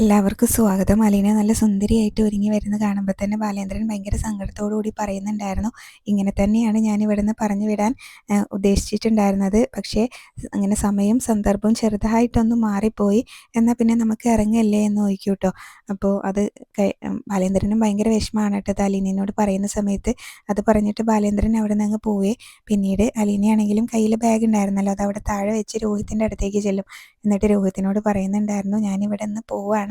എല്ലാവർക്കും സ്വാഗതം. അലീന നല്ല സുന്ദരിയായിട്ട് ഒരുങ്ങി വരുന്നത് കാണുമ്പോൾ തന്നെ ബാലേന്ദ്രൻ ഭയങ്കര സങ്കടത്തോടു കൂടി പറയുന്നുണ്ടായിരുന്നു, ഇങ്ങനെ തന്നെയാണ് ഞാൻ ഇവിടുന്ന് പറഞ്ഞു വിടാൻ ഉദ്ദേശിച്ചിട്ടുണ്ടായിരുന്നത്. പക്ഷേ അങ്ങനെ സമയം സന്ദർഭവും ചെറുതായിട്ടൊന്ന് മാറിപ്പോയി. എന്നാൽ പിന്നെ നമുക്ക് ഇറങ്ങല്ലേ എന്ന് ചോദിക്കും കേട്ടോ. അപ്പോൾ അത് ബാലേന്ദ്രനും ഭയങ്കര വിഷമമാണ് കേട്ടോ അത് അലീനയോട് പറയുന്ന സമയത്ത്. അത് പറഞ്ഞിട്ട് ബാലേന്ദ്രൻ അവിടെ നിന്ന് അങ്ങ് പോവേ. പിന്നീട് അലീനയാണെങ്കിലും കയ്യിൽ ബാഗ് ഉണ്ടായിരുന്നല്ലോ, അത് അവിടെ താഴെ വെച്ച് രോഹിത്തിൻ്റെ അടുത്തേക്ക് ചെല്ലും. എന്നിട്ട് രോഹിത്തിനോട് പറയുന്നുണ്ടായിരുന്നു, ഞാനിവിടെ നിന്ന് പോവുകയാണ്,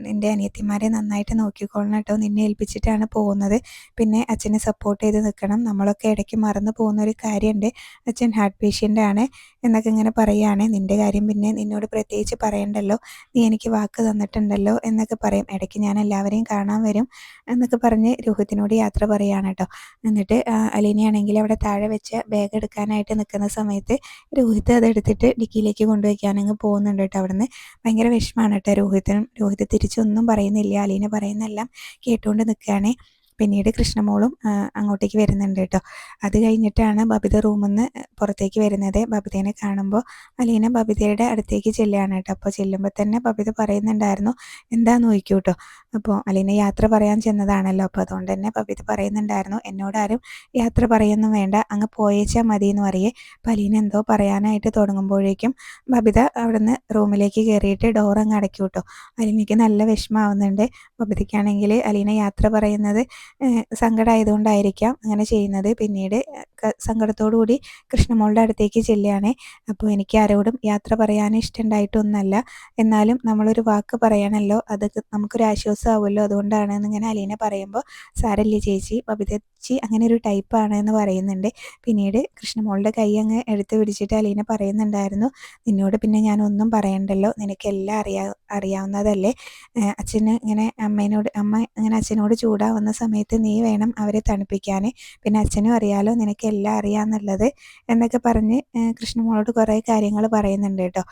നിൻ്റെ അനിയത്തിമാരെ നന്നായിട്ട് നോക്കിക്കോളണം കേട്ടോ, നിന്നെ ഏൽപ്പിച്ചിട്ടാണ് പോകുന്നത്. പിന്നെ അച്ഛനെ സപ്പോർട്ട് ചെയ്ത് നിൽക്കണം, നമ്മളൊക്കെ ഇടയ്ക്ക് മറന്നു പോകുന്നൊരു കാര്യമുണ്ട്, അച്ഛൻ ഹാർട്ട് പേഷ്യൻ്റ് ആണ് എന്നൊക്കെ ഇങ്ങനെ പറയുകയാണ്. നിൻ്റെ കാര്യം പിന്നെ നിന്നോട് പ്രത്യേകിച്ച് പറയണ്ടല്ലോ, നീ എനിക്ക് വാക്ക് തന്നിട്ടുണ്ടല്ലോ എന്നൊക്കെ പറയും. ഇടയ്ക്ക് ഞാൻ എല്ലാവരെയും കാണാൻ വരും എന്നൊക്കെ പറഞ്ഞ് രോഹിത്തിനോട് യാത്ര പറയുകയാണ് കേട്ടോ. എന്നിട്ട് അലീനയാണെങ്കിൽ അവിടെ താഴെ വെച്ച് ബാഗ് എടുക്കാനായിട്ട് നിൽക്കുന്ന സമയത്ത് രോഹിത്ത് അതെടുത്തിട്ട് ഡിക്കിയിലേക്ക് കൊണ്ടുവയ്ക്കാനങ്ങ് പോകുന്നുണ്ട് കേട്ടോ. അവിടെ നിന്ന് ഭയങ്കര വിഷമമാണ് കേട്ടോ രോഹിത് തിരിച്ചൊന്നും പറയുന്നില്ല, അലീന പറയുന്നെല്ലാം കേട്ടുകൊണ്ട് നിൽക്കുകയാണ്. പിന്നീട് കൃഷ്ണമോളും അങ്ങോട്ടേക്ക് വരുന്നുണ്ട് കേട്ടോ. അത് കഴിഞ്ഞിട്ടാണ് ബബിത റൂമിൽ നിന്ന് പുറത്തേക്ക് വരുന്നത്. ബബിതേനെ കാണുമ്പോൾ അലീന ബബിതയുടെ അടുത്തേക്ക് ചെല്ലുകയാണ് കേട്ടോ. അപ്പോൾ ചെല്ലുമ്പോൾ തന്നെ ബബിത പറയുന്നുണ്ടായിരുന്നു, എന്താന്ന് ചോദിക്കൂ കേട്ടോ. അപ്പോൾ അലീന യാത്ര പറയാൻ ചെന്നതാണല്ലോ, അപ്പോൾ അതുകൊണ്ട് തന്നെ ബബിത പറയുന്നുണ്ടായിരുന്നു, എന്നോടാരും യാത്ര പറയുന്നു വേണ്ട, അങ്ങ് പോയേച്ചാൽ മതി എന്ന് പറയേ. അപ്പോൾ അലീന എന്തോ പറയാനായിട്ട് തുടങ്ങുമ്പോഴേക്കും ബബിത അവിടുന്ന് റൂമിലേക്ക് കയറിയിട്ട് ഡോർ അങ്ങ് അടയ്ക്കും കേട്ടോ. അലീനയ്ക്ക് നല്ല വിഷമമാവുന്നുണ്ട്. ബബിതയ്ക്കാണെങ്കിൽ അലീന യാത്ര പറയുന്നത് സങ്കടമായതുകൊണ്ടായിരിക്കാം അങ്ങനെ ചെയ്യുന്നത്. പിന്നീട് സങ്കടത്തോടു കൂടി കൃഷ്ണമോളുടെ അടുത്തേക്ക് ചെല്ലുകയാണ്. അപ്പോൾ എനിക്ക് ആരോടും യാത്ര പറയാൻ ഇഷ്ടമുണ്ടായിട്ടൊന്നുമല്ല, എന്നാലും നമ്മളൊരു വാക്ക് പറയണമല്ലോ, അത് നമുക്കൊരു ആശ്വാസമാവുമല്ലോ, അതുകൊണ്ടാണ് എന്നിങ്ങനെ അലീന പറയുമ്പോൾ, സാരല്ലേ ചേച്ചി, ബബിതച്ചി അങ്ങനെ ഒരു ടൈപ്പാണ് എന്ന് പറയുന്നുണ്ട്. പിന്നീട് കൃഷ്ണമോളുടെ കൈ അങ്ങ് എടുത്ത് പിടിച്ചിട്ട് അലീന പറയുന്നുണ്ടായിരുന്നു, നിന്നോട് പിന്നെ ഞാൻ ഒന്നും പറയണ്ടല്ലോ, നിനക്കെല്ലാം അറിയാവുന്നതല്ലേ, അച്ഛന് ഇങ്ങനെ അമ്മ ഇങ്ങനെ അച്ഛനോട് ചൂടാവുന്ന സമയത്ത് നീ വേണം അവരെ തണുപ്പിക്കാൻ, പിന്നെ അച്ഛനും അറിയാലോ നിനക്ക് എല്ലാം അറിയാമെന്നുള്ളത് എന്നൊക്കെ പറഞ്ഞ് കൃഷ്ണമോളോട് കുറേ കാര്യങ്ങൾ പറയുന്നുണ്ട് കേട്ടോ.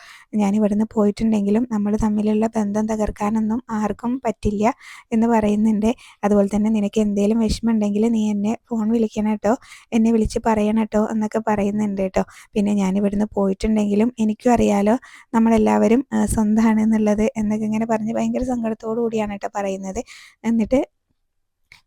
ഞാൻ ഇവിടുന്ന് പോയിട്ടുണ്ടെങ്കിലും നമ്മൾ തമ്മിലുള്ള ബന്ധം തകർക്കാനൊന്നും ആർക്കും പറ്റില്ല എന്ന് പറയുന്നുണ്ട്. അതുപോലെ തന്നെ നിനക്ക് എന്തെങ്കിലും വിഷമമുണ്ടെങ്കിൽ നീ എന്നെ ഫോൺ വിളിക്കണം കേട്ടോ, എന്നെ വിളിച്ച് പറയണം കേട്ടോ എന്നൊക്കെ പറയുന്നുണ്ട് കേട്ടോ. പിന്നെ ഞാൻ ഇവിടുന്ന് പോയിട്ടുണ്ടെങ്കിലും എനിക്കും അറിയാലോ നമ്മളെല്ലാവരും സ്വന്തമാണ് എന്നുള്ളത് എന്നൊക്കെ ഇങ്ങനെ പറഞ്ഞ് ഭയങ്കര സങ്കടത്തോടു കൂടിയാണ് കേട്ടോ പറയുന്നത്. എന്നിട്ട്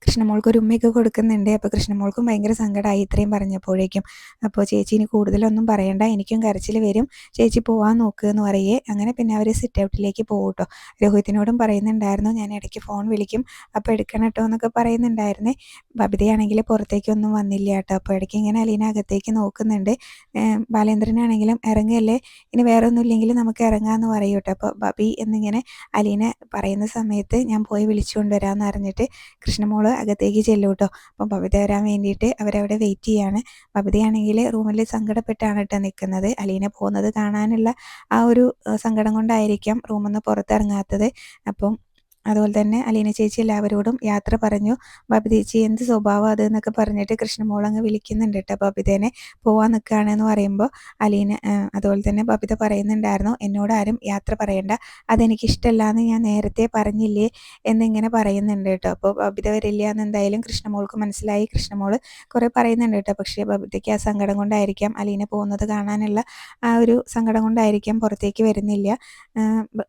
കൃഷ്ണമോൾക്ക് ഒരു ഉമ്മയൊക്കെ കൊടുക്കുന്നുണ്ട്. അപ്പോൾ കൃഷ്ണമോൾക്കും ഭയങ്കര സങ്കടമായി ഇത്രയും പറഞ്ഞപ്പോഴേക്കും. അപ്പോൾ ചേച്ചി ഇനി കൂടുതലൊന്നും പറയണ്ട, എനിക്കും കരച്ചിൽ വരും, ചേച്ചി പോകാൻ നോക്കുക എന്ന് പറയേ. അങ്ങനെ പിന്നെ അവർ സിറ്റ് ഔട്ടിലേക്ക് പോകും കേട്ടോ. രോഹിത്തിനോടും പറയുന്നുണ്ടായിരുന്നു, ഞാൻ ഇടയ്ക്ക് ഫോൺ വിളിക്കും, അപ്പോൾ എടുക്കണം കേട്ടോ എന്നൊക്കെ പറയുന്നുണ്ടായിരുന്നേ. ബബിതയാണെങ്കിൽ പുറത്തേക്കൊന്നും വന്നില്ല കേട്ടോ. അപ്പോൾ ഇടയ്ക്ക് ഇങ്ങനെ അലീന അകത്തേക്ക് നോക്കുന്നുണ്ട്. ബാലേന്ദ്രനാണെങ്കിലും ഇറങ്ങല്ലേ, ഇനി വേറെ ഒന്നും ഇല്ലെങ്കിൽ നമുക്ക് ഇറങ്ങാമെന്ന് പറയും കേട്ടോ. അപ്പോൾ ബബി എന്നിങ്ങനെ അലീന പറയുന്ന സമയത്ത് ഞാൻ പോയി വിളിച്ചു കൊണ്ടുവരാമെന്ന് അറിഞ്ഞിട്ട് കൃഷ്ണമോള് അകത്തേക്ക് ചെല്ലും കേട്ടോ. അപ്പം ബബിത വരാൻ വേണ്ടിയിട്ട് അവരവിടെ വെയിറ്റ് ചെയ്യാണ്. ബബിതയാണെങ്കിൽ റൂമിൽ സങ്കടപ്പെട്ടാണ് കേട്ടോ നിൽക്കുന്നത്. അലീന പോകുന്നത് കാണാനുള്ള ആ ഒരു സങ്കടം കൊണ്ടായിരിക്കാം റൂമിൽ നിന്ന് പുറത്തിറങ്ങാത്തത്. അപ്പം അതുപോലെ തന്നെ അലീന ചേച്ചി എല്ലാവരോടും യാത്ര പറഞ്ഞു. ബബി ചേച്ചി എന്ത് സ്വഭാവം അത് എന്നൊക്കെ പറഞ്ഞിട്ട് കൃഷ്ണമോൾ അങ്ങ് വിളിക്കുന്നുണ്ട് കേട്ടോ ബബിതേനെ. പോവാൻ നിൽക്കുകയാണെന്ന് പറയുമ്പോൾ അലീന അതുപോലെ തന്നെ ബബിത പറയുന്നുണ്ടായിരുന്നു, എന്നോട് ആരും യാത്ര പറയണ്ട, അതെനിക്ക് ഇഷ്ടമല്ല എന്ന് ഞാൻ നേരത്തെ പറഞ്ഞില്ലേ എന്നിങ്ങനെ പറയുന്നുണ്ട് കേട്ടോ. അപ്പോൾ ബബിത വരില്ല എന്ന് എന്തായാലും കൃഷ്ണമോൾക്ക് മനസ്സിലായി. കൃഷ്ണമോൾ കുറേ പറയുന്നുണ്ട് കേട്ടോ. പക്ഷേ ബബിതയ്ക്ക് ആ സങ്കടം കൊണ്ടായിരിക്കാം, അലീന പോകുന്നത് കാണാനുള്ള ആ ഒരു സങ്കടം കൊണ്ടായിരിക്കാം പുറത്തേക്ക് വരുന്നില്ല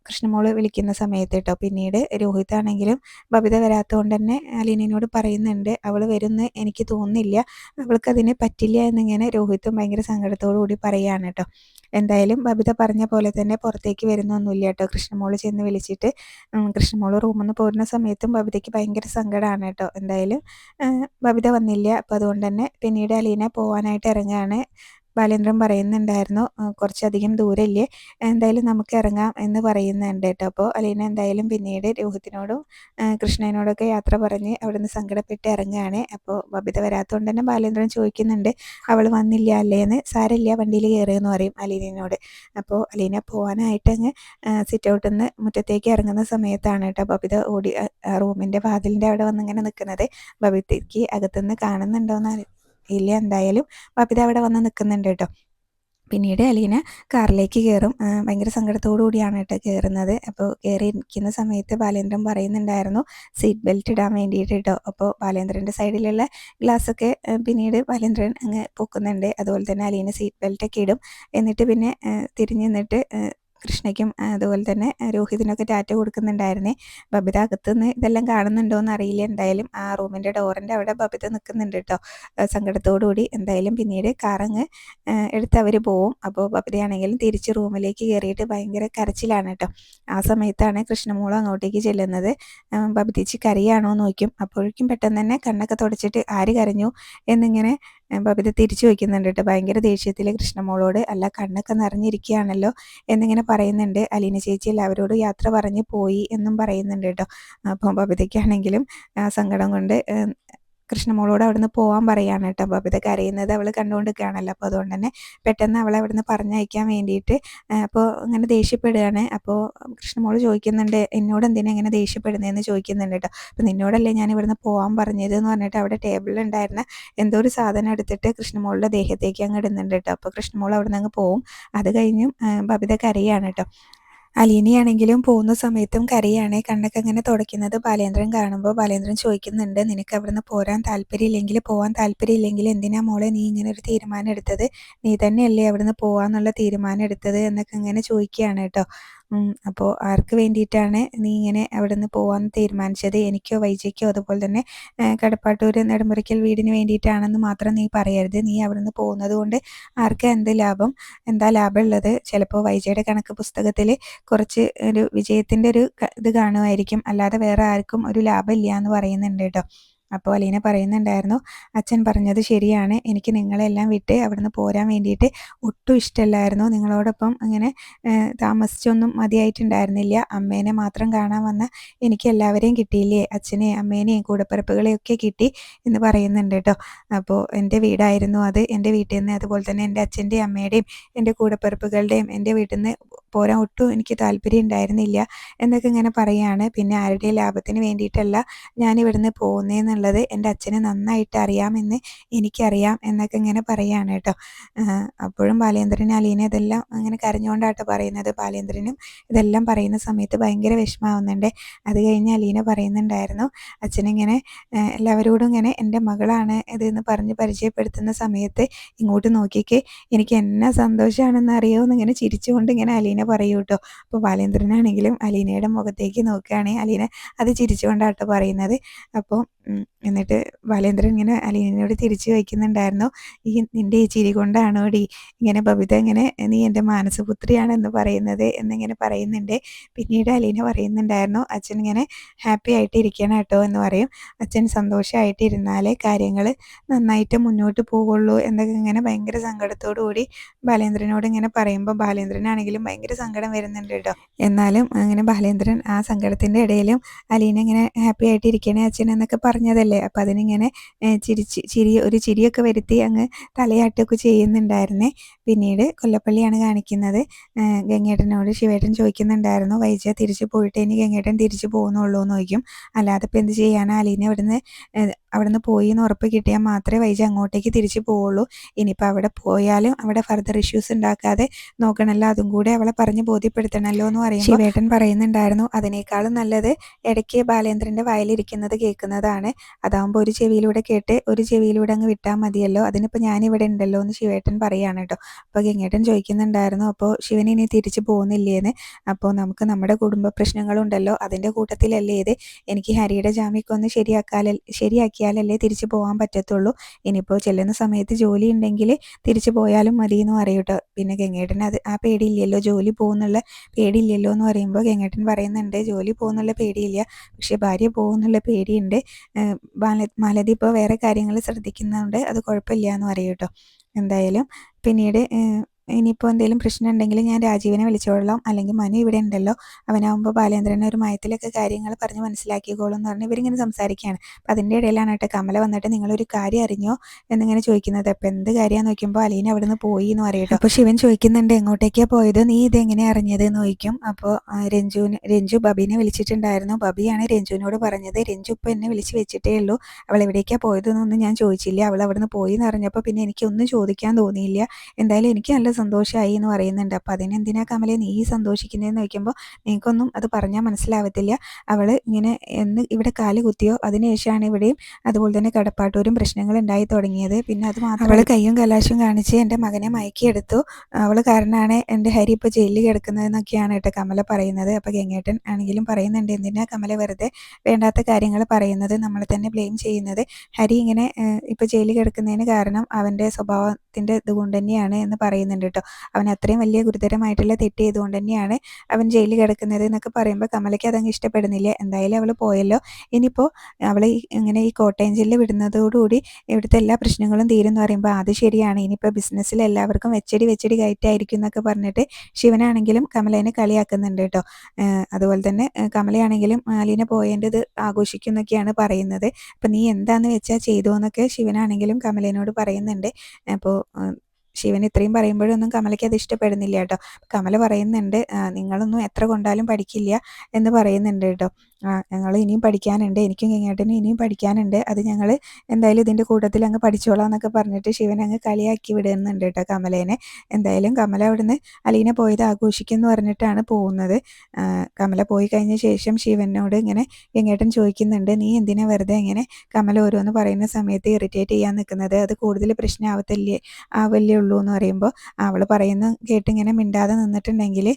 കൃഷ്ണമോൾ വിളിക്കുന്ന സമയത്ത് കേട്ടോ. പിന്നീട് രോഹിത്താണെങ്കിലും ബബിത വരാത്തതുകൊണ്ട് തന്നെ അലീനയോട് പറയുന്നുണ്ട്, അവൾ വരുമെന്ന് എനിക്ക് തോന്നുന്നില്ല, അവൾക്കതിന് പറ്റില്ല എന്നിങ്ങനെ രോഹിത്തും ഭയങ്കര സങ്കടത്തോടു കൂടി പറയുകയാണ് കേട്ടോ. എന്തായാലും ബബിത പറഞ്ഞ പോലെ തന്നെ പുറത്തേക്ക് വരുന്നൊന്നുമില്ല കേട്ടോ. കൃഷ്ണമോൾ ചെന്ന് വിളിച്ചിട്ട് കൃഷ്ണമോൾ റൂമിൽ നിന്ന് പോരുന്ന സമയത്തും ബബിതയ്ക്ക് ഭയങ്കര സങ്കടമാണ് കേട്ടോ. എന്തായാലും ബബിത വന്നില്ല. അപ്പോൾ അതുകൊണ്ട് തന്നെ പിന്നീട് അലീന പോകാനായിട്ട് ഇറങ്ങുകയാണ്. ബാലേന്ദ്രൻ പറയുന്നുണ്ടായിരുന്നു, കുറച്ചധികം ദൂരമില്ലേ, എന്തായാലും നമുക്ക് ഇറങ്ങാം എന്ന് പറയുന്നുണ്ട് കേട്ടോ. അപ്പോൾ അലീന എന്തായാലും പിന്നീട് രോഹിത്തിനോടും കൃഷ്ണനോടൊക്കെ യാത്ര പറഞ്ഞ് അവിടുന്ന് സങ്കടപ്പെട്ട് ഇറങ്ങുകയാണ്. അപ്പോൾ ബബിത വരാത്തതുകൊണ്ട് തന്നെ ബാലേന്ദ്രൻ ചോദിക്കുന്നുണ്ട്, അവൾ വന്നില്ല അല്ലേന്ന്. സാരമില്ല, വണ്ടിയിൽ കയറിയെന്ന് പറയും അലീനയോട്. അപ്പോൾ അലീന പോകാനായിട്ട് അങ്ങ് സിറ്റ് ഔട്ടിൽ നിന്ന് മുറ്റത്തേക്ക് ഇറങ്ങുന്ന സമയത്താണ് കേട്ടോ ബബിത ഓടി റൂമിൻ്റെ വാതിലിൻ്റെ അവിടെ വന്നിങ്ങനെ നിൽക്കുന്നത്. ബബിതയ്ക്ക് അകത്തുനിന്ന് കാണുന്നുണ്ടോയെന്ന് ഇല്ല, എന്തായാലും ബബിത അവിടെ വന്ന് നിൽക്കുന്നുണ്ട് കേട്ടോ. പിന്നീട് അലീന കാറിലേക്ക് കയറും. ഭയങ്കര സങ്കടത്തോടു കൂടിയാണ് കേട്ടോ കയറുന്നത്. അപ്പോൾ കയറി ഇരിക്കുന്ന സമയത്ത് ബാലേന്ദ്രൻ പറയുന്നുണ്ടായിരുന്നു സീറ്റ് ബെൽറ്റ് ഇടാൻ വേണ്ടിയിട്ട് കേട്ടോ. അപ്പോൾ ബാലേന്ദ്രൻ്റെ സൈഡിലുള്ള ഗ്ലാസ്സൊക്കെ പിന്നീട് ബാലേന്ദ്രൻ അങ്ങ് പൊക്കുന്നുണ്ട്. അതുപോലെ തന്നെ അലീന സീറ്റ് ബെൽറ്റൊക്കെ ഇടും. എന്നിട്ട് പിന്നെ തിരിഞ്ഞ് നിന്നിട്ട് കൃഷ്ണയ്ക്കും അതുപോലെ തന്നെ രോഹിതിനൊക്കെ ടാറ്റ കൊടുക്കുന്നുണ്ടായിരുന്നേ. ബബിത അകത്തുനിന്ന് ഇതെല്ലാം കാണുന്നുണ്ടോ എന്ന് അറിയില്ല. എന്തായാലും ആ റൂമിൻ്റെ ഡോറിൻ്റെ അവിടെ ബബിത നിൽക്കുന്നുണ്ട് കേട്ടോ, സങ്കടത്തോടു കൂടി. എന്തായാലും പിന്നീട് കാറങ്ങ് എടുത്ത് അവർ പോവും. അപ്പോൾ ബബിതയാണെങ്കിലും തിരിച്ച് റൂമിലേക്ക് കയറിയിട്ട് ഭയങ്കര കരച്ചിലാണ് കേട്ടോ. ആ സമയത്താണ് കൃഷ്ണമോളും അങ്ങോട്ടേക്ക് ചെല്ലുന്നത്. ബബിതേച്ചി കരയാണോ എന്ന് നോക്കും. അപ്പോഴേക്കും പെട്ടെന്ന് തന്നെ കണ്ണൊക്കെ തുടച്ചിട്ട് ആര് കരഞ്ഞു എന്നിങ്ങനെ ബബിത തിരിച്ചു വയ്ക്കുന്നുണ്ട് കേട്ടോ, ഭയങ്കര ദേഷ്യത്തിൽ കൃഷ്ണമോളോട്. അല്ല, കണ്ണൊക്കെ നിറഞ്ഞിരിക്കുകയാണല്ലോ എന്നിങ്ങനെ പറയുന്നുണ്ട്. അലീന ചേച്ചി എല്ലാവരോടും യാത്ര പറഞ്ഞ് പോയി എന്നും പറയുന്നുണ്ട് കേട്ടോ. അപ്പോൾ ബബിതയ്ക്കാണെങ്കിലും ആ സങ്കടം കൊണ്ട് കൃഷ്ണമോളോട് അവിടുന്ന് പോകാൻ പറയാണ് കേട്ടോ. ബബിത കരയുന്നത് അവൾ കണ്ടുകൊണ്ടിരിക്കുകയാണല്ലോ. അപ്പോൾ അതുകൊണ്ട് തന്നെ പെട്ടെന്ന് അവളെ അവിടുന്ന് പറഞ്ഞയക്കാൻ വേണ്ടിയിട്ട് അപ്പോൾ അങ്ങനെ ദേഷ്യപ്പെടുകയാണ്. അപ്പോൾ കൃഷ്ണമോൾ ചോദിക്കുന്നുണ്ട്, എന്നോട് എന്തിനാ ഇങ്ങനെ ദേഷ്യപ്പെടുന്നതെന്ന് ചോദിക്കുന്നുണ്ട് കേട്ടോ. അപ്പോൾ നിന്നോടല്ലേ ഞാൻ ഇവിടുന്ന് പോകാൻ പറഞ്ഞത് എന്ന് പറഞ്ഞിട്ട് അവിടെ ടേബിളിലുണ്ടായിരുന്ന എന്തോ ഒരു സാധനം എടുത്തിട്ട് കൃഷ്ണമോളുടെ ദേഹത്തേക്ക് അങ്ങ് ഇടുന്നുണ്ട് കേട്ടോ. അപ്പോൾ കൃഷ്ണമോൾ അവിടെ നിന്ന് അങ്ങ് പോവും. അത് കഴിഞ്ഞും ബബിത കരയാണ് കേട്ടോ. അലീനയാണെങ്കിലും പോകുന്ന സമയത്തും കരയാണ്. കണ്ണൊക്കെ അങ്ങനെ തുടയ്ക്കുന്നത് ബാലേന്ദ്രൻ കാണുമ്പോൾ ബാലേന്ദ്രൻ ചോദിക്കുന്നുണ്ട്, നിനക്ക് അവിടുന്ന് പോരാൻ താല്പര്യമില്ലെങ്കിൽ, പോകാൻ താല്പര്യമില്ലെങ്കിൽ എന്തിനാ മോളെ നീ ഇങ്ങനെ ഒരു തീരുമാനം എടുത്തത്? നീ തന്നെയല്ലേ അവിടുന്ന് പോകാന്നുള്ള തീരുമാനം എടുത്തത് എന്നൊക്കെ ഇങ്ങനെ ചോദിക്കുകയാണ് കേട്ടോ. അപ്പോൾ ആർക്ക് വേണ്ടിയിട്ടാണ് നീ ഇങ്ങനെ അവിടുന്ന് പോകാൻ തീരുമാനിച്ചത്? എനിക്കോ വൈജയ്ക്കോ അതുപോലെ തന്നെ കടപ്പാട്ടൂർ നെടുമുറിക്കൽ വീടിന് വേണ്ടിയിട്ടാണെന്ന് മാത്രം നീ പറയരുത്. നീ അവിടുന്ന് പോകുന്നത് കൊണ്ട് ആർക്കാ എന്ത് ലാഭം? എന്താ ലാഭം ഉള്ളത്? ചിലപ്പോൾ വൈജയുടെ കണക്ക് പുസ്തകത്തിൽ കുറച്ച് ഒരു വിജയത്തിൻ്റെ ഒരു ഇത് കാണുമായിരിക്കും, അല്ലാതെ വേറെ ആർക്കും ഒരു ലാഭമില്ല എന്ന് പറയുന്നുണ്ട് കേട്ടോ. അപ്പോൾ അലീന പറയുന്നുണ്ടായിരുന്നു, അച്ഛൻ പറഞ്ഞത് ശരിയാണ്, എനിക്ക് നിങ്ങളെല്ലാം വിട്ട് അവിടുന്ന് പോരാൻ വേണ്ടിയിട്ട് ഒട്ടും ഇഷ്ടമല്ലായിരുന്നു. നിങ്ങളോടൊപ്പം അങ്ങനെ താമസിച്ചൊന്നും മതിയായിട്ടുണ്ടായിരുന്നില്ല. അമ്മേനെ മാത്രം കാണാൻ വന്ന എനിക്ക് എല്ലാവരെയും കിട്ടിയില്ലേ, അച്ഛനെയും അമ്മേനെയും കൂടപ്പിറപ്പുകളെയൊക്കെ കിട്ടി എന്ന് പറയുന്നുണ്ട് കേട്ടോ. അപ്പോൾ എൻ്റെ വീടായിരുന്നു അത്. എൻ്റെ വീട്ടിൽ നിന്ന് അതുപോലെ തന്നെ എൻ്റെ അച്ഛൻ്റെയും അമ്മയുടെയും എൻ്റെ കൂടപ്പിറപ്പുകളുടെയും എൻ്റെ വീട്ടിൽ നിന്ന് പോരാൻ ഒട്ടും എനിക്ക് താല്പര്യം ഉണ്ടായിരുന്നില്ല എന്നൊക്കെ ഇങ്ങനെ പറയുകയാണ്. പിന്നെ ആരുടെയും ലാഭത്തിന് വേണ്ടിയിട്ടല്ല ഞാൻ ഇവിടുന്ന് പോകുന്നതെന്നുള്ളത് എൻ്റെ അച്ഛന് നന്നായിട്ട് അറിയാമെന്ന് എനിക്കറിയാം എന്നൊക്കെ ഇങ്ങനെ പറയുകയാണ് കേട്ടോ. അപ്പോഴും ബാലേന്ദ്രനും അലീന ഇതെല്ലാം അങ്ങനെ കരഞ്ഞുകൊണ്ടാട്ടോ പറയുന്നത്. ബാലേന്ദ്രനും ഇതെല്ലാം പറയുന്ന സമയത്ത് ഭയങ്കര വിഷമാവുന്നുണ്ട്. അത് കഴിഞ്ഞ് അലീന പറയുന്നുണ്ടായിരുന്നു, അച്ഛനിങ്ങനെ എല്ലാവരോടും ഇങ്ങനെ എൻ്റെ മകളാണ് ഇതെന്ന് പറഞ്ഞ് പരിചയപ്പെടുത്തുന്ന സമയത്ത് ഇങ്ങോട്ട് നോക്കിക്കേ, എനിക്ക് എന്നാ സന്തോഷമാണെന്ന് അറിയോ എന്നിങ്ങനെ ചിരിച്ചുകൊണ്ട് ഇങ്ങനെ അലീന പറയൂ കേട്ടോ. അപ്പോൾ ബാലേന്ദ്രനാണെങ്കിലും അലീനയുടെ മുഖത്തേക്ക് നോക്കുകയാണെങ്കിൽ അലീന അത് ചിരിച്ചുകൊണ്ടാട്ടോ പറയുന്നത്. അപ്പോൾ എന്നിട്ട് ബാലേന്ദ്രൻ ഇങ്ങനെ അലീനയോട് തിരിച്ചു വയ്ക്കുന്നുണ്ടായിരുന്നു, നിൻ്റെ ഈ ചിരി കൊണ്ടാണോടി ഇങ്ങനെ ബബിത ഇങ്ങനെ നീ എൻ്റെ മാനസപുത്രിയാണെന്ന് പറയുന്നത് എന്നിങ്ങനെ പറയുന്നുണ്ട്. പിന്നീട് അലീന പറയുന്നുണ്ടായിരുന്നു, അച്ഛൻ ഇങ്ങനെ ഹാപ്പി ആയിട്ട് ഇരിക്കണം കേട്ടോ എന്ന് പറയും. അച്ഛൻ സന്തോഷമായിട്ട് ഇരുന്നാലേ കാര്യങ്ങൾ നന്നായിട്ട് മുന്നോട്ട് പോവുള്ളൂ എന്നൊക്കെ ഇങ്ങനെ ഭയങ്കര സങ്കടത്തോടു കൂടി ബാലേന്ദ്രനോട് ഇങ്ങനെ പറയുമ്പോൾ ബാലേന്ദ്രനാണെങ്കിലും ഭയങ്കര സങ്കടം വരുന്നുണ്ട് കേട്ടോ. എന്നാലും അങ്ങനെ ബാലേന്ദ്രൻ ആ സങ്കടത്തിൻ്റെ ഇടയിലും അലീന ഇങ്ങനെ ഹാപ്പി ആയിട്ട് ഇരിക്കണേ അച്ഛൻ എന്നൊക്കെ പറഞ്ഞതല്ലേ, അപ്പം അതിനിങ്ങനെ ഒരു ചിരിയൊക്കെ വരുത്തി അങ്ങ് തലയാട്ടൊക്കെ ചെയ്യുന്നുണ്ടായിരുന്നേ. പിന്നീട് കൊല്ലപ്പള്ളിയാണ് കാണിക്കുന്നത്. ഗംഗേട്ടനോട് ശിവേട്ടൻ ചോദിക്കുന്നുണ്ടായിരുന്നു, വൈജ തിരിച്ചു പോയിട്ട് ഇനി ഗംഗേട്ടൻ തിരിച്ചു പോകുന്നുള്ളൂ എന്ന് ചോദിക്കും. അല്ലാതെ ഇപ്പം എന്ത് ചെയ്യാനാ, അലീന അവിടുന്ന് പോയി എന്ന് ഉറപ്പ് കിട്ടിയാൽ മാത്രമേ വൈജ അങ്ങോട്ടേക്ക് തിരിച്ചു പോവുള്ളൂ. ഇനിയിപ്പോൾ അവിടെ പോയാലും അവിടെ ഫർദർ ഇഷ്യൂസ് ഉണ്ടാക്കാതെ നോക്കണമല്ലോ, അതും കൂടെ അവളെ പറഞ്ഞ് ബോധ്യപ്പെടുത്തണമല്ലോ എന്ന് പറയുമ്പോൾ ശിവേട്ടൻ പറയുന്നുണ്ടായിരുന്നു, അതിനേക്കാളും നല്ലത് ഇടയ്ക്ക് ബാലേന്ദ്രൻ്റെ വായിലിരിക്കുന്നത് കേൾക്കുന്നതാണ്. അതാകുമ്പോൾ ഒരു ചെവിയിലൂടെ കേട്ട് ഒരു ചെവിയിലൂടെ അങ്ങ് വിട്ടാൽ മതിയല്ലോ, അതിനിപ്പോൾ ഞാനിവിടെ ഉണ്ടല്ലോ എന്ന് ശിവേട്ടൻ പറയുകയാണ് കേട്ടോ. അപ്പോൾ ഗംഗേട്ടൻ ചോദിക്കുന്നുണ്ടായിരുന്നു, അപ്പോൾ ശിവൻ ഇനി തിരിച്ചു പോകുന്നില്ലേന്ന്. അപ്പോൾ നമുക്ക് നമ്മുടെ കുടുംബ പ്രശ്നങ്ങളുണ്ടല്ലോ, അതിൻ്റെ കൂട്ടത്തിലല്ലേ ഇത്. എനിക്ക് ഹരിയുടെ ജാമ്യമൊക്കെ ശരിയാക്കിയാലല്ലേ തിരിച്ചു പോകാൻ പറ്റത്തുള്ളൂ. ഇനിയിപ്പോൾ ചെല്ലുന്ന സമയത്ത് ജോലി ഉണ്ടെങ്കിൽ തിരിച്ചു പോയാലും മതി എന്ന് പറയും കേട്ടോ. പിന്നെ ഗംഗേട്ടൻ ആ പേടിയില്ലല്ലോ, ജോലി പോകുന്നുള്ള പേടിയില്ലല്ലോ എന്ന് പറയുമ്പോൾ ഗംഗേട്ടൻ പറയുന്നുണ്ട്, ജോലി പോകുന്നുള്ള പേടിയില്ല, പക്ഷേ ഭാര്യ പോകുന്നുള്ള പേടിയുണ്ട്. മാലതി ഇപ്പോൾ വേറെ കാര്യങ്ങൾ ശ്രദ്ധിക്കുന്നുണ്ട്, അത് കുഴപ്പമില്ല എന്ന് പറയും കേട്ടോ. എന്തായാലും പിന്നീട് ഇനിയിപ്പോൾ എന്തെങ്കിലും പ്രശ്നം ഉണ്ടെങ്കിൽ ഞാൻ രാജീവിനെ വിളിച്ചോളാം, അല്ലെങ്കിൽ മനു ഇവിടെ ഉണ്ടല്ലോ, അവനാകുമ്പോൾ ബാലേന്ദ്രനെ ഒരു മയത്തിലൊക്കെ കാര്യങ്ങൾ പറഞ്ഞ് മനസ്സിലാക്കിക്കോളും എന്ന് പറഞ്ഞ് ഇവരിങ്ങനെ സംസാരിക്കുകയാണ്. അപ്പം അതിൻ്റെ ഇടയിലാണ് കേട്ടോ കമല വന്നിട്ട് നിങ്ങളൊരു കാര്യം അറിഞ്ഞോ എന്നിങ്ങനെ ചോദിക്കുന്നത്. അപ്പം എന്ത് കാര്യമാണെന്ന് നോക്കുമ്പോൾ അലീന അവിടെ നിന്ന് പോയി എന്ന് പറയട്ടോ. അപ്പോൾ ശിവൻ ചോദിക്കുന്നുണ്ട്, എങ്ങോട്ടേക്കാണ് പോയത്, നീ ഇതെങ്ങനെ അറിഞ്ഞത് എന്ന് ചോദിക്കും. അപ്പോൾ രഞ്ജു ബബീനെ വിളിച്ചിട്ടുണ്ടായിരുന്നു. ബബിയാണ് രഞ്ജുവിനോട് പറഞ്ഞത്, രഞ്ജു ഇപ്പോൾ എന്നെ വിളിച്ച് വെച്ചിട്ടേ ഉള്ളൂ, അവൾ എവിടേക്കാണ് പോയതെന്നൊന്നും ഞാൻ ചോദിച്ചില്ല, അവൾ അവിടെ നിന്ന് പോയി എന്ന് അറിഞ്ഞപ്പോൾ പിന്നെ എനിക്കൊന്നും ചോദിക്കാൻ തോന്നിയില്ല. എന്തായാലും എനിക്ക് നല്ല സന്തോഷമായി എന്ന് പറയുന്നുണ്ട്. അപ്പോൾ അതിനെന്തിനാ കമലെ നീ സന്തോഷിക്കുന്നതെന്ന് ചോദിക്കുമ്പോൾ നിനക്കൊന്നും അത് പറഞ്ഞാൽ മനസ്സിലാവത്തില്ല. അവൾ ഇങ്ങനെ എന്ന് ഇവിടെ കാല് കുത്തിയോ അതിനുശേഷമാണ് ഇവിടെയും അതുപോലെ തന്നെ കടപ്പാട്ടൂരും പ്രശ്നങ്ങൾ ഉണ്ടായി തുടങ്ങിയത്. പിന്നെ അത് മാത്രം അവൾ കയ്യും കലാശവും കാണിച്ച് എൻ്റെ മകനെ മയക്കിയെടുത്തു. അവൾ കാരണമാണ് എൻ്റെ ഹരി ഇപ്പോൾ ജയിലിൽ കിടക്കുന്നതെന്നൊക്കെയാണ് കേട്ടോ കമല പറയുന്നത്. അപ്പോൾ ഗംഗേട്ടൻ ആണെങ്കിലും പറയുന്നുണ്ട്, എന്തിനാ കമല വെറുതെ വേണ്ടാത്ത കാര്യങ്ങൾ പറയുന്നത്, നമ്മളെ തന്നെ ബ്ലെയിം ചെയ്യുന്നത്. ഹരി ഇങ്ങനെ ഇപ്പോൾ ജയിലിൽ കിടക്കുന്നതിന് കാരണം അവൻ്റെ സ്വഭാവത്തിൻ്റെ ഇതുകൊണ്ട് തന്നെയാണ് എന്ന് പറയുന്നുണ്ട് കേട്ടോ. അവൻ അത്രയും വലിയ ഗുരുതരമായിട്ടുള്ള തെറ്റ് ചെയ്തുകൊണ്ട് തന്നെയാണ് അവൻ ജയിലിൽ കിടക്കുന്നത് എന്നൊക്കെ പറയുമ്പോൾ കമലയ്ക്ക് അതങ്ങ് ഇഷ്ടപ്പെടുന്നില്ല. എന്തായാലും അവൾ പോയല്ലോ, ഇനിയിപ്പോൾ അവൾ ഇങ്ങനെ ഈ കോട്ടയം ജയിലിൽ വിടുന്നതോടുകൂടി ഇവിടുത്തെ എല്ലാ പ്രശ്നങ്ങളും തീരുമെന്ന് പറയുമ്പോൾ അത് ശരിയാണ്, ഇനിയിപ്പോൾ ബിസിനസ്സിൽ എല്ലാവർക്കും വെച്ചടി കയറ്റായിരിക്കും എന്നൊക്കെ പറഞ്ഞിട്ട് ശിവനാണെങ്കിലും കമലേനെ കളിയാക്കുന്നുണ്ട് കേട്ടോ. അതുപോലെ തന്നെ കമലയാണെങ്കിലും മാലിനെ പോയതിൻ്റെ ഇത് ആഘോഷിക്കും എന്നൊക്കെയാണ് പറയുന്നത്. അപ്പം നീ എന്താന്ന് വെച്ചാൽ ചെയ്തോ എന്നൊക്കെ ശിവനാണെങ്കിലും കമലേനോട് പറയുന്നുണ്ട്. അപ്പോൾ ശിവൻ ഇത്രയും പറയുമ്പോഴൊന്നും കമലയ്ക്ക് അത് ഇഷ്ടപ്പെടുന്നില്ല കേട്ടോ. കമല പറയുന്നുണ്ട്, നിങ്ങളൊന്നും എത്ര കൊണ്ടാലും പഠിക്കില്ല എന്ന് പറയുന്നുണ്ട് കേട്ടോ. ഞങ്ങൾ ഇനിയും പഠിക്കാനുണ്ട്, എനിക്കും ഗംഗേട്ടനും ഇനിയും പഠിക്കാനുണ്ട്, അത് ഞങ്ങൾ എന്തായാലും ഇതിൻ്റെ കൂട്ടത്തിൽ അങ്ങ് പഠിച്ചോളാം എന്നൊക്കെ പറഞ്ഞിട്ട് ശിവൻ അങ്ങ് കളിയാക്കി വിടുന്നുണ്ട് കേട്ടോ കമലേനെ. എന്തായാലും കമല അവിടുന്ന് അലീന പോയത് ആഘോഷിക്കുമെന്ന് പറഞ്ഞിട്ടാണ് പോകുന്നത്. കമല പോയി കഴിഞ്ഞ ശേഷം ശിവനോട് ഇങ്ങനെ ഗംഗേട്ടൻ ചോദിക്കുന്നുണ്ട്, നീ എന്തിനാ വെറുതെ ഇങ്ങനെ കമല ഓരോന്ന് പറയുന്ന സമയത്ത് ഇറിറ്റേറ്റ് ചെയ്യാൻ നിൽക്കുന്നത്, അത് കൂടുതൽ ആവല്ലേ ഉള്ളൂ എന്ന് പറയുമ്പോൾ അവൾ പറയുന്ന കേട്ടിങ്ങനെ മിണ്ടാതെ നിന്നിട്ടുണ്ടെങ്കിൽ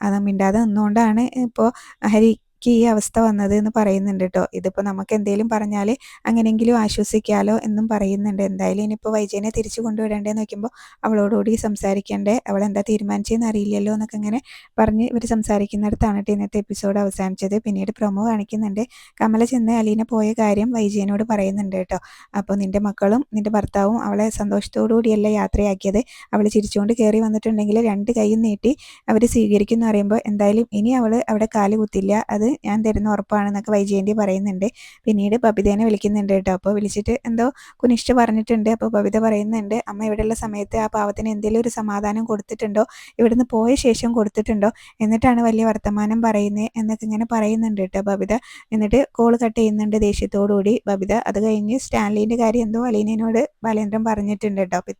അത് മിണ്ടാതെ നിന്നുകൊണ്ടാണ് ഇപ്പോൾ ഹരിക്ക് ഈ അവസ്ഥ വന്നത് എന്ന് പറയുന്നുണ്ട് കേട്ടോ. ഇതിപ്പോൾ നമുക്ക് എന്തെങ്കിലും പറഞ്ഞാൽ അങ്ങനെയെങ്കിലും ആശ്വസിക്കാമല്ലോ എന്നും പറയുന്നുണ്ട്. എന്തായാലും ഇനിയിപ്പോൾ വൈജയനെ തിരിച്ചു കൊണ്ടുവിടേണ്ടതെന്ന് നോക്കുമ്പോൾ അവളോടുകൂടി സംസാരിക്കണ്ടേ, അവൾ എന്താ തീരുമാനിച്ചതെന്ന് അറിയില്ലല്ലോ എന്നൊക്കെ ഇങ്ങനെ പറഞ്ഞ് ഇവർ സംസാരിക്കുന്നിടത്താണ് ഇന്നത്തെ എപ്പിസോഡ് അവസാനിച്ചത്. പിന്നീട് പ്രൊമോ കാണിക്കുന്നുണ്ട്. കമല ചെന്ന് അലീന പോയ കാര്യം വൈജയനോട് പറയുന്നുണ്ട് കേട്ടോ. അപ്പോൾ നിൻ്റെ മക്കളും നിൻ്റെ ഭർത്താവും അവളെ സന്തോഷത്തോടു കൂടിയല്ല യാത്രയാക്കിയത്, അവൾ ചിരിച്ചുകൊണ്ട് കയറി വന്നിട്ടുണ്ടെങ്കിൽ 2 കൈയും നീട്ടി അവർ സ്വീകരിക്കും എന്ന് പറയുമ്പോൾ എന്തായാലും ഇനി അവൾ അവിടെ കാല് കുത്തില്ല, അത് ഞാൻ തരുന്ന ഉറപ്പാണെന്നൊക്കെ വൈജയന്തി പറയുന്നുണ്ട്. പിന്നീട് ബബിതേനെ വിളിക്കുന്നുണ്ട് കേട്ടോ. അപ്പോൾ വിളിച്ചിട്ട് എന്തോ കുനിഷ്ഠ പറഞ്ഞിട്ടുണ്ട്. അപ്പോൾ ബബിത പറയുന്നുണ്ട്, അമ്മ ഇവിടെയുള്ള സമയത്ത് ആ പാവത്തിന് എന്തെങ്കിലും ഒരു സമാധാനം കൊടുത്തിട്ടുണ്ടോ, ഇവിടുന്ന് പോയ ശേഷം കൊടുത്തിട്ടുണ്ടോ, എന്നിട്ടാണ് വലിയ വർത്തമാനം പറയുന്നത് എന്നൊക്കെ ഇങ്ങനെ പറയുന്നുണ്ട് കേട്ടോ ബബിത. എന്നിട്ട് കോൾ കട്ട് ചെയ്യുന്നുണ്ട് ദേഷ്യത്തോടു കൂടി ബബിത. അത് കഴിഞ്ഞ് സ്റ്റാൻലീൻ്റെ കാര്യം എന്തോ അലീനയോട് ബാലേന്ദ്രൻ പറഞ്ഞിട്ടുണ്ട് കേട്ടോ. അപ്പോൾ